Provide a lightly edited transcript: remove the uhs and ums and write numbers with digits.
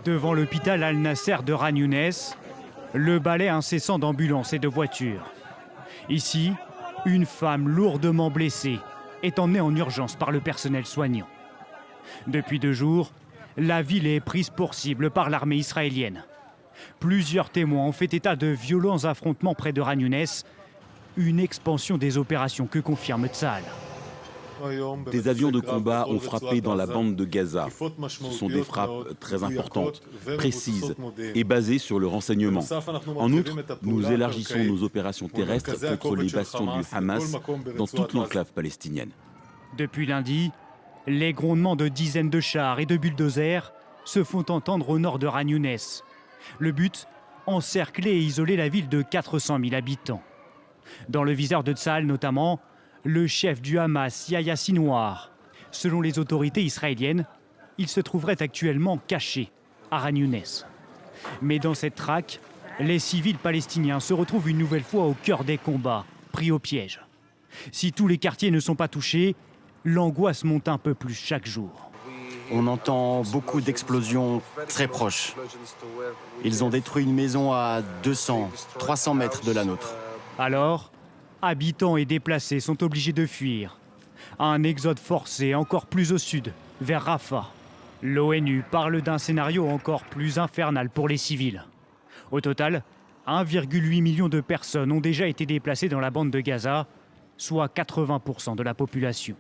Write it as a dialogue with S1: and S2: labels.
S1: Devant l'hôpital Al-Nasser de Khan Younes, le balai incessant d'ambulances et de voitures. Ici, une femme lourdement blessée est emmenée en urgence par le personnel soignant. Depuis 2 jours, la ville est prise pour cible par l'armée israélienne. Plusieurs témoins ont fait état de violents affrontements près de Khan Younes, une expansion des opérations que confirme Tsahal.
S2: Des avions de combat ont frappé dans la bande de Gaza. Ce sont des frappes très importantes, précises et basées sur le renseignement. En outre, nous élargissons nos opérations terrestres contre les bastions du Hamas dans toute l'enclave palestinienne.
S1: Depuis lundi, les grondements de dizaines de chars et de bulldozers se font entendre au nord de Khan Younes. Le but, encercler et isoler la ville de 400 000 habitants. Dans le viseur de Tsahal notamment, le chef du Hamas, Yahya Sinwar. Selon les autorités israéliennes, il se trouverait actuellement caché à Khan Younes. Mais dans cette traque, les civils palestiniens se retrouvent une nouvelle fois au cœur des combats, pris au piège. Si tous les quartiers ne sont pas touchés, l'angoisse monte un peu plus chaque jour.
S3: On entend beaucoup d'explosions très proches. Ils ont détruit une maison à 200, 300 mètres de la nôtre.
S1: Alors, habitants et déplacés sont obligés de fuir. Un exode forcé encore plus au sud, vers Rafah. L'ONU parle d'un scénario encore plus infernal pour les civils. Au total, 1,8 million de personnes ont déjà été déplacées dans la bande de Gaza, soit 80% de la population.